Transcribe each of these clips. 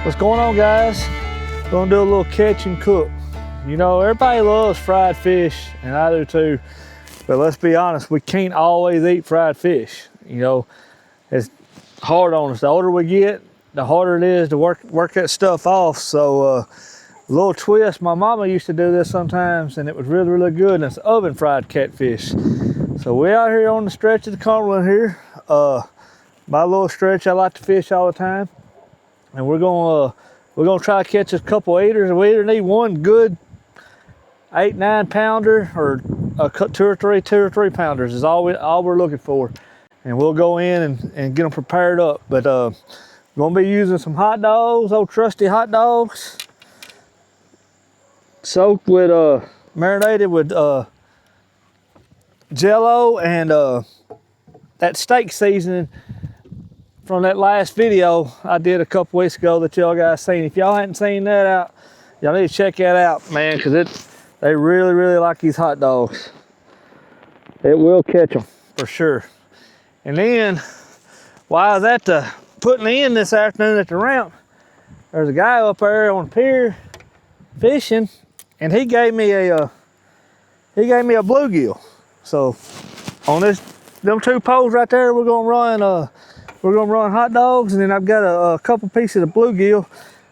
What's going on, guys? Gonna do a little catch and cook. You know, everybody loves fried fish, and I do too. But let's be honest, we can't always eat fried fish. You know, it's hard on us. The older we get, the harder it is to work that stuff off. So a little twist, my mama used to do this sometimes, and it was really, really good, and it's oven fried catfish. So we out here on the stretch of the Cumberland here. My little stretch, I like to fish all the time. And we're gonna try to catch a couple eaters. We either need one good 8-9 pounder or two or three pounders is all we're looking for. And we'll go in and get them prepared up. But we're gonna be using some hot dogs, old trusty hot dogs, soaked with marinated with Jello and that steak seasoning from that last video I did a couple weeks ago that y'all guys seen. If y'all hadn't seen that out, y'all need to check that out, man, because they really, really like these hot dogs. It will catch them for sure. And then while I was at putting in this afternoon at the ramp, there's a guy up there on the pier fishing, and he gave me a bluegill. So on them two poles right there, we're gonna run hot dogs, and then I've got a couple pieces of bluegill.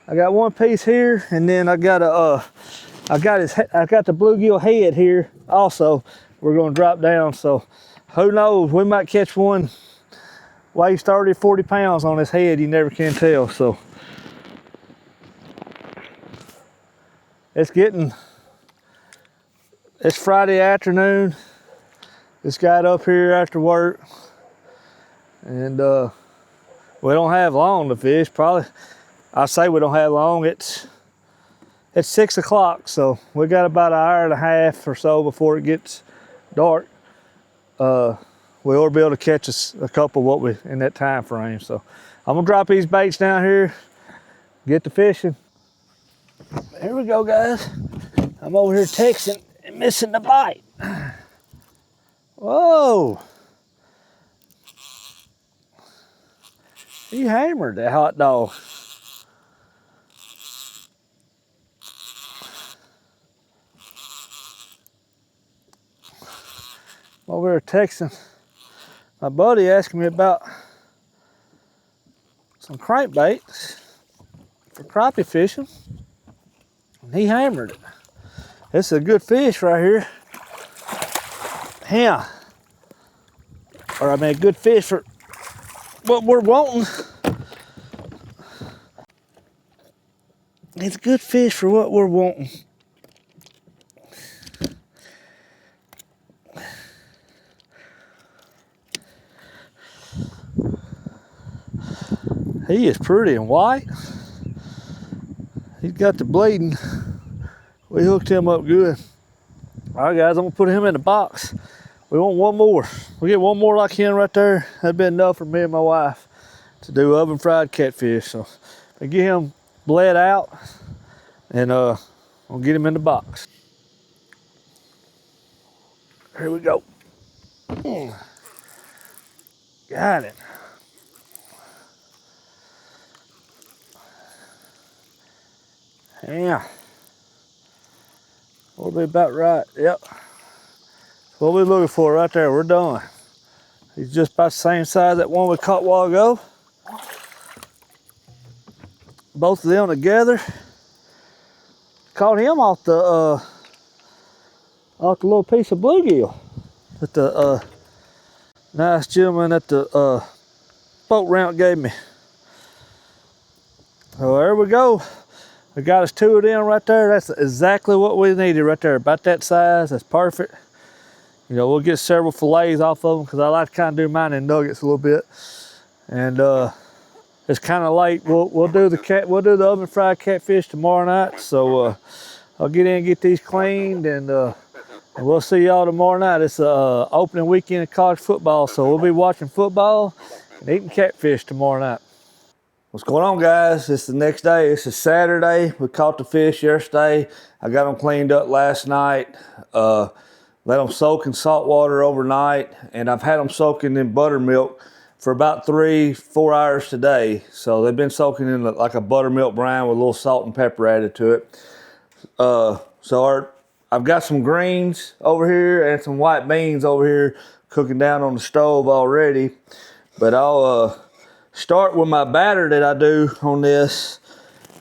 I got one piece here, and then I got the bluegill head here also. We're gonna drop down, so who knows? We might catch one weighs 30 or 40 pounds on his head. You never can tell. So it's Friday afternoon. Just got up here after work, and we don't have long to fish. Probably, I say we don't have long. It's 6 o'clock, so we got about an hour and a half or so before it gets dark. We'll be able to catch us a couple in that time frame. So I'm gonna drop these baits down here, get to fishing. Here we go, guys. I'm over here texting and missing the bite. Whoa! He hammered that hot dog. I'm over here texting my buddy, asking me about some crankbaits for crappie fishing, and he hammered it. It's a good fish right here. Yeah. Or I mean, a good fish for what we're wanting. It's a good fish for what we're wanting. He is pretty and white. He's got the bleeding. We hooked him up good. All right, guys, I'm gonna put him in the box. We want one more. We get one more like him right there. That'd be enough for me and my wife to do oven fried catfish. So I get him bled out, and I'll get him in the box. Here we go. Got it. Yeah. We'll be about right. Yep. What we're looking for right there. We're done. He's just about the same size that one we caught a while ago. Both of them together. Caught him off the little piece of bluegill that the nice gentleman at the boat ramp gave me. So there we go. We got us two of them right there. That's exactly what we needed right there. About that size. That's perfect. You know, we'll get several fillets off of them because I like to kind of do mine in nuggets a little bit. And it's kind of late. We'll do the oven fried catfish tomorrow night. So I'll get in and get these cleaned, and we'll see y'all tomorrow night. It's opening weekend of college football, so we'll be watching football and eating catfish tomorrow night. What's going on, guys? It's the next day. This is Saturday. We caught the fish yesterday. I got them cleaned up last night. Let them soak in salt water overnight, and I've had them soaking in buttermilk for about 3-4 hours today. So they've been soaking in like a buttermilk brine with a little salt and pepper added to it. I've got some greens over here and some white beans over here cooking down on the stove already. But I'll start with my batter that I do on this.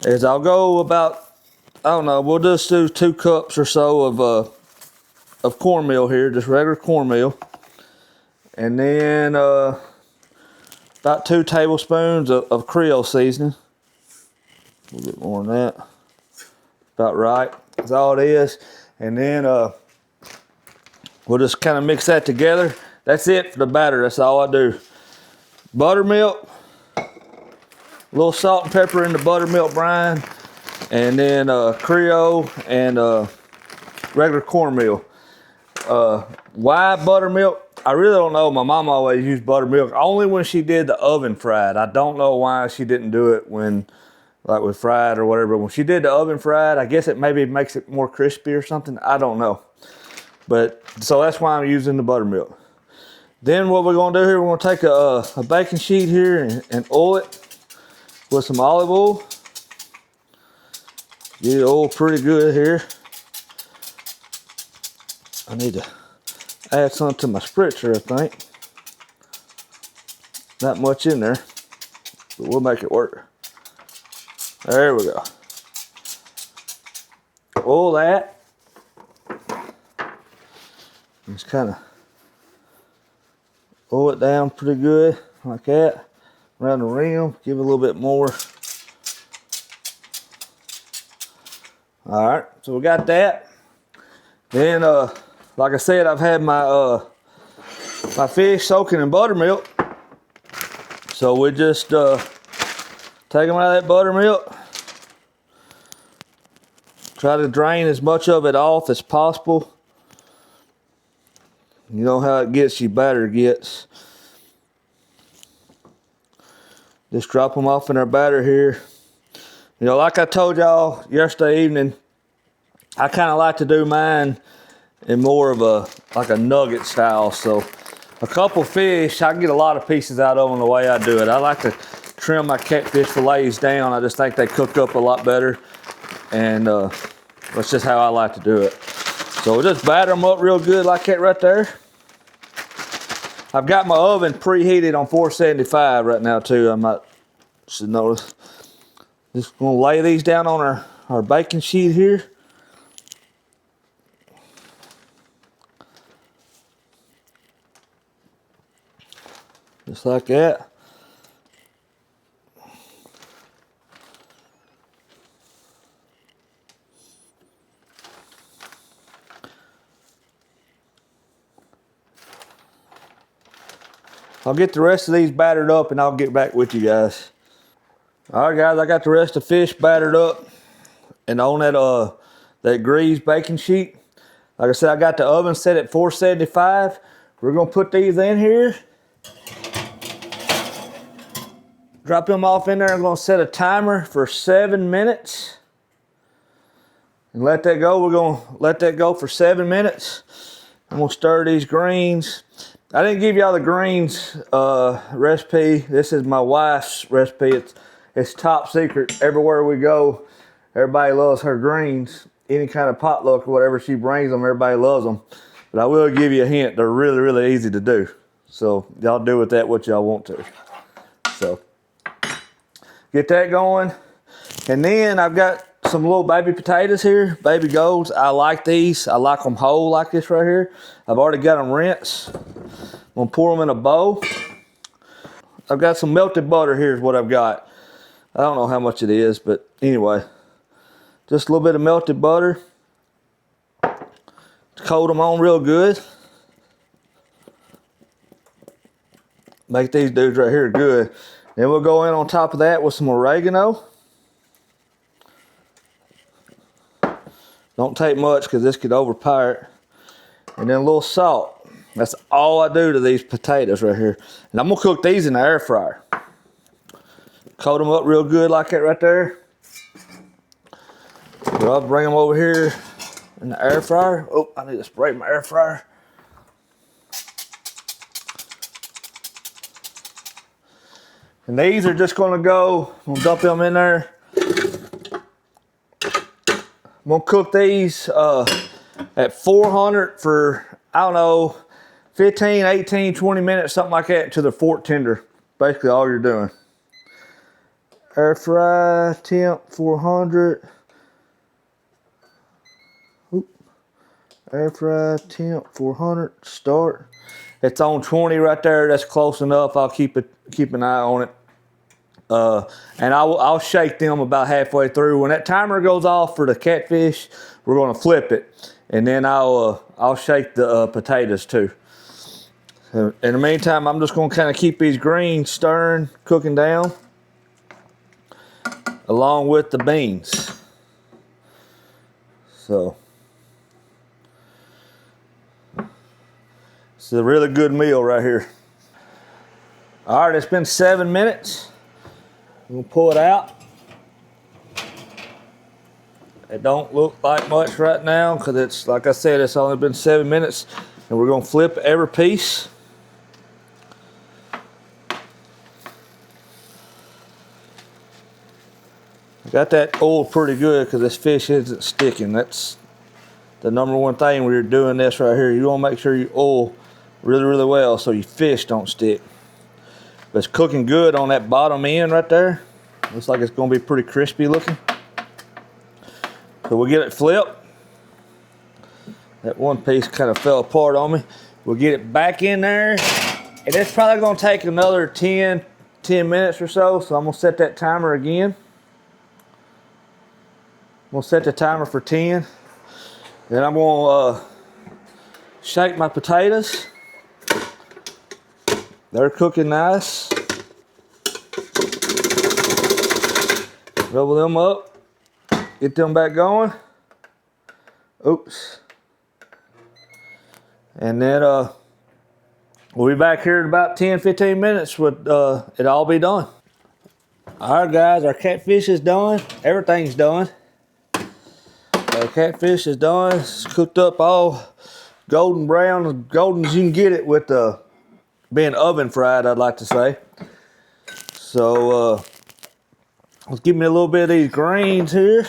Is I'll go about, I don't know, we'll just do 2 cups or so of cornmeal here, just regular cornmeal. And then about 2 tablespoons of Creole seasoning. A little bit more than that. About right. That's all it is. And then we'll just kind of mix that together. That's it for the batter. That's all I do. Buttermilk, a little salt and pepper in the buttermilk brine, and then Creole and regular cornmeal. Why buttermilk? I really don't know. My mom always used buttermilk only when she did the oven fried. I don't know why she didn't do it when, like with fried or whatever. When she did the oven fried, I guess it maybe makes it more crispy or something. I don't know. But so that's why I'm using the buttermilk. Then what we're gonna do here, we're gonna take a baking sheet here and oil it with some olive oil. Get it oiled pretty good here. I need to add some to my spritzer, I think. Not much in there, but we'll make it work. There we go. Oil that. Just kind of oil it down pretty good, like that. Around the rim, give it a little bit more. All right, so we got that. Then, like I said, I've had my my fish soaking in buttermilk. So we just take them out of that buttermilk. Try to drain as much of it off as possible. You know how it gets, your batter gets. Just drop them off in our batter here. You know, like I told y'all yesterday evening, I kind of like to do mine in more of like a nugget style. So a couple fish, I can get a lot of pieces out of them the way I do it. I like to trim my catfish fillets down. I just think they cook up a lot better. And that's just how I like to do it. So we'll just batter them up real good like that right there. I've got my oven preheated on 475 right now too. I might should notice. Just gonna lay these down on our baking sheet here. Just like that. I'll get the rest of these battered up and I'll get back with you guys. All right guys, I got the rest of the fish battered up and on that greased baking sheet. Like I said, I got the oven set at 475. We're gonna put these in here. Drop them off in there. I'm gonna set a timer for 7 minutes. And let that go. We're gonna let that go for 7 minutes. I'm gonna stir these greens. I didn't give y'all the greens recipe. This is my wife's recipe. It's top secret. Everywhere we go, everybody loves her greens. Any kind of potluck or whatever she brings them, everybody loves them. But I will give you a hint. They're really, really easy to do. So y'all do with that what y'all want to. So get that going. And then I've got some little baby potatoes here, baby golds. I like these. I like them whole like this right here. I've already got them rinsed. I'm gonna pour them in a bowl. I've got some melted butter here is what I've got. I don't know how much it is, but anyway. Just a little bit of melted butter. Coat them on real good. Make these dudes right here good. Then we'll go in on top of that with some oregano. Don't take much because this could overpower it. And then a little salt. That's all I do to these potatoes right here. And I'm gonna cook these in the air fryer. Coat them up real good like that right there. So I'll bring them over here in the air fryer. Oh, I need to spray my air fryer. And these are just gonna go, I'm gonna dump them in there. I'm gonna cook these at 400 for, I don't know, 15, 18, 20 minutes, something like that, to the fork tender. Basically all you're doing. Air fry, temp 400. Oop. Air fry, temp 400, start. It's on 20 right there, that's close enough. I'll keep an eye on it. And I'll shake them about halfway through. When that timer goes off for the catfish, we're gonna flip it. And then I'll shake the potatoes too. In the meantime, I'm just gonna kind of keep these greens stirring, cooking down, along with the beans. So, it's a really good meal right here. All right, it's been 7 minutes. I'm gonna pull it out. It don't look like much right now because it's, like I said, it's only been 7 minutes, and we're gonna flip every piece. Got that oil pretty good because this fish isn't sticking. That's the number one thing when you're doing this right here. You want to make sure you oil really, really well so your fish don't stick. But it's cooking good on that bottom end right there. Looks like it's going to be pretty crispy looking. So we'll get it flipped. That one piece kind of fell apart on me. We'll get it back in there. And it's probably going to take another 10 minutes or so. So I'm going to set that timer again. I'm gonna set the timer for 10. Then I'm gonna shake my potatoes. They're cooking nice. Double them up. Get them back going. Oops. And then we'll be back here in about 10-15 minutes with it all be done. All right, guys, our catfish is done. Everything's done. Our catfish is done. It's cooked up all golden brown, as golden as you can get it with being oven fried, I'd like to say. So let's give me a little bit of these greens here.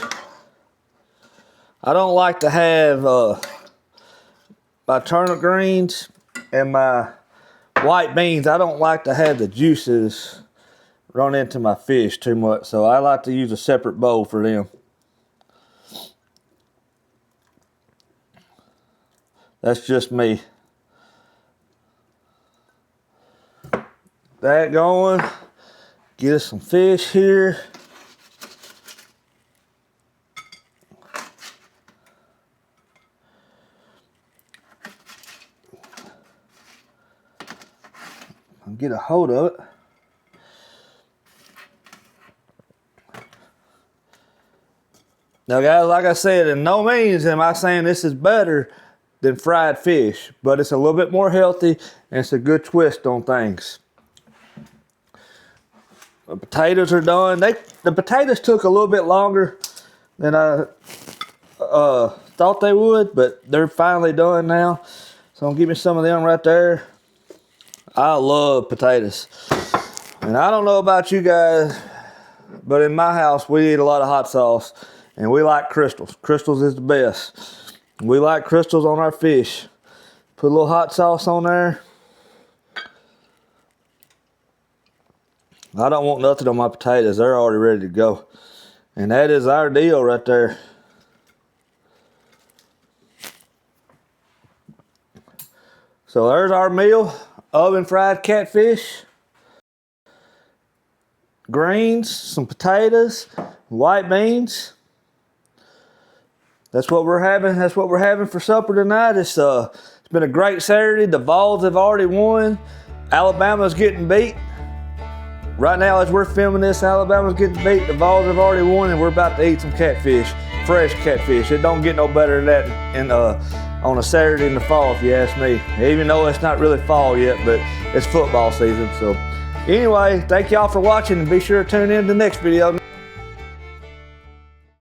I don't like to have my turnip greens and my white beans. I don't like to have the juices run into my fish too much, so I like to use a separate bowl for them. That's just me. That going. Get us some fish here. I'll get a hold of it. Now guys, like I said, in no means am I saying this is better than fried fish, but it's a little bit more healthy and it's a good twist on things. The potatoes are done. The potatoes took a little bit longer than I thought they would, but they're finally done now. So I'm gonna give me some of them right there. I love potatoes. And I don't know about you guys, but in my house we eat a lot of hot sauce and we like crystals. Crystals is the best. We like crystals on our fish. Put a little hot sauce on there. I don't want nothing on my potatoes. They're already ready to go. And that is our deal right there. So there's our meal. Oven fried catfish. Greens, some potatoes, white beans. That's what we're having. That's what we're having for supper tonight. It's been a great Saturday. The Vols have already won. Alabama's getting beat. Right now, as we're filming this, Alabama's getting beat. The Vols have already won, and we're about to eat some catfish, fresh catfish. It don't get no better than that on a Saturday in the fall, if you ask me. Even though it's not really fall yet, but it's football season. So, anyway, thank y'all for watching, and be sure to tune in to the next video.